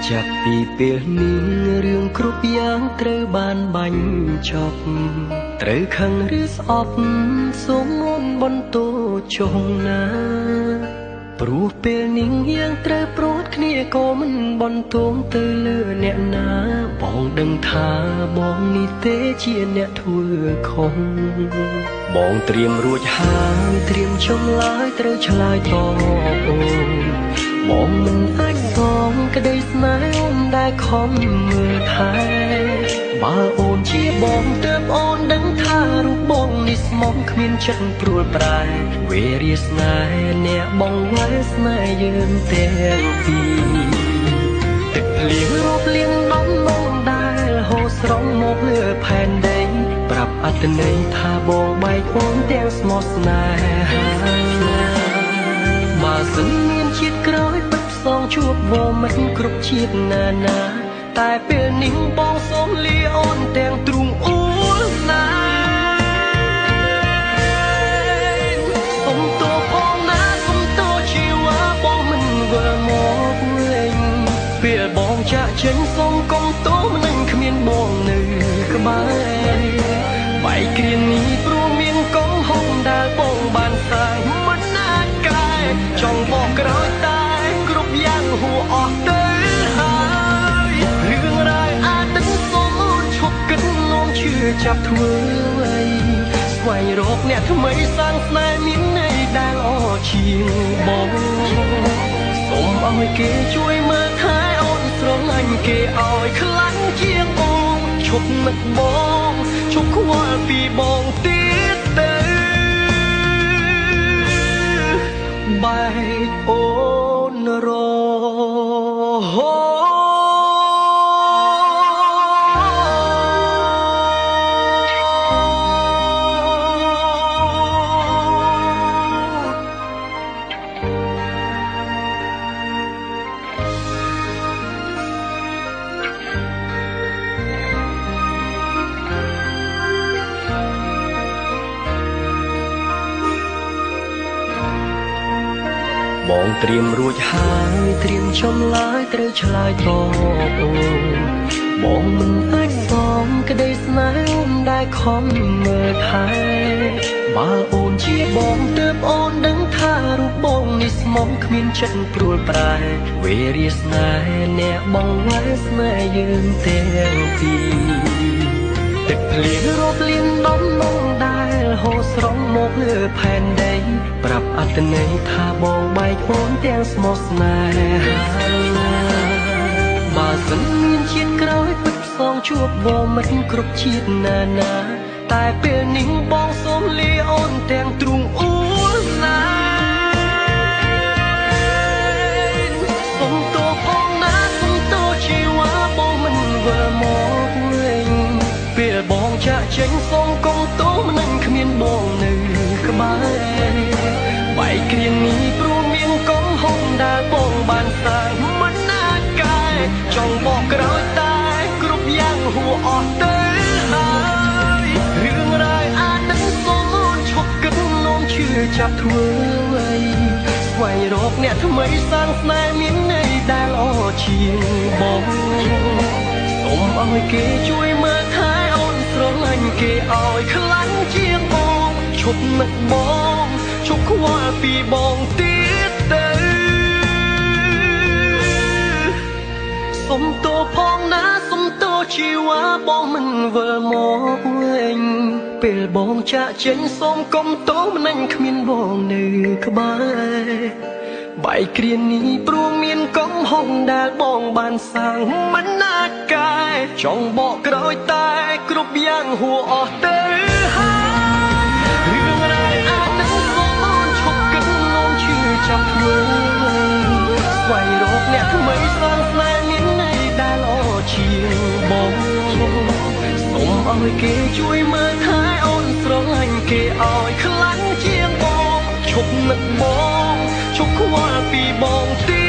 ចាប់ពីពេលនេះរឿងគ្រប់យ៉ាងត្រូវបានបាញ់ចប់ត្រូវខឹងឬស្អប់សូមមុនបន្តចុងណាព្រោះពេលនេះយើងត្រូវព្រួតគ្នាក៏មិនបន្តទៅលើអ្នកណាបងដឹងថាបងនេះទេជាអ្នកធ្វើខុសបងត្រៀមរួចហើយត្រៀមចម្លើយត្រូវឆ្លើយតបអូនបងមិនអាចសងក្តីស្នេហ៍អូនដែលខំមើលថែបើអូនជាបងទើបអូនដឹងថារូបបងនេះស្មោះគ្មានចិត្តព្រួលប្រែវេរាស្នេហ៍អ្នកបងវ៉ែស្នេហ៍យើងទាំងពីរទឹកភ្លៀងរាប់លានដំណងដែលហូរស្រង់មកលើផែនដីប្រាប់អត្ថន័យថាបងបែកអូនទាំងស្មោះស្នេហាបើសិនមានជាតិក្រោយពិតផ្សងជួបវមិត្តគ្រប់ជាតិណានាតែពេលនេះបងសូមលាអូនទាំងទ្រូងអួលណាសុំតួផងណាសុំតួជីវ៉ាបងមិនវិលមកវិញពេលបងចាក់ចេញសុំកុំតួមិននឹងគ្មានបងនៅក្បែរបែកគ្រានេះព្រោះមានកំហុសដែលបងបានសាងមិនណាត់កែចង់បកក្រោយតែគ្រប់យ៉ាងហួសអស់ទៅហើយរឿងរ៉ាវអាចទឹកសូមអូនឈប់គិតនោមជឿចាប់ធ្វើអ្វីស្វែងរកអ្នកថ្មីសាងស្នេហ៍មានន័យដែលអជាងបងសូមឲ្យគេជួយមើលថែអូនស្រឡាញ់គេឲ្យខ្លាំងជាងអូនឈប់នឹកបងឈប់ខ្វល់ពីបងទៀតទៅបែកអូនរហូតបងត្រៀមរួចហើយត្រៀមចម្លើយត្រូវឆ្លើយតបអូនបងមិនអាចសងក្តីស្នេហ៍អូនដែលខំមើលថែបើអូនជាបងទើបអូនដឹងថារូបបងនេះស្មោះគ្មានចិត្តព្រួលប្រែវេរាស្នេហ៍អ្នកបងវ៉ែស្នេហ៍យើងទាំងពីរទឹកភ្លៀងរាប់លានដំណងដែលហូរស្រង់មកលើផែនដីប្រាប់អត្ថន័យថាបងបែកអូនទាំងស្មោះស្នេហាបើសិនមានជាតិក្រោយពិតផ្សងជួបវមិត្តគ្រប់ជាតិណានាតែពេលនេះបងសូមលាអូនទាំងទ្រូងអួលណាសុំតួផងណាសុំតួជីវ៉ាបងមិនវិលមកវិញពេលបងចាក់ចេញសូមកុំតួមិននឹងគ្មានបងនៅក្បែរបែកគ្រានេះព្រោះមានកំហុសដែលបងបានសាងមិនណាត់កែចង់បកក្រោយតែគ្រប់យ៉ាងហួសអស់ទៅហើយរឿងរ៉ាវអាចនឹងសូមអូនឈប់គិតនោមជឿចាប់ធ្វើអ្វីស្វែងរកអ្នកថ្មីសាងស្នេហ៍មានន័យដែលអជាងបងសូមឲ្យគេជួយមើលថែអូនស្រឡាញ់គេឲ្យខ្លាំងជាងបងឈប់នឹកបងឈប់ខ្វល់ពីបងទៀតទៅសុំតួផងណាសុំតួជីវ៉ាបងមិនវិលមកវិញពេលបងចាក់ចេញសូមកុំតួមិននឹងគ្មានបងនៅក្បែរបែកគ្រានេះព្រោះមានកំហុសដែលបងបានសាងមិនណាត់កែចង់បកក្រោយតែគ្រប់យ៉ាងហួសអស់ទៅហើយរឿងរ៉ាវអាចនឹងសូមអូនឈប់គិតនោមជឿចាប់ធ្វើស្វែងរកអ្នកថ្មីសាងស្នេហ៍មានន័យដែលអជាងបងសូមឲ្យគេជួយមើលថែអូនស្រឡាញ់គេឲ្យខ្លាំងជាងបងឈប់នឹកបងឈប់ខ្វល់ពីបងទៀត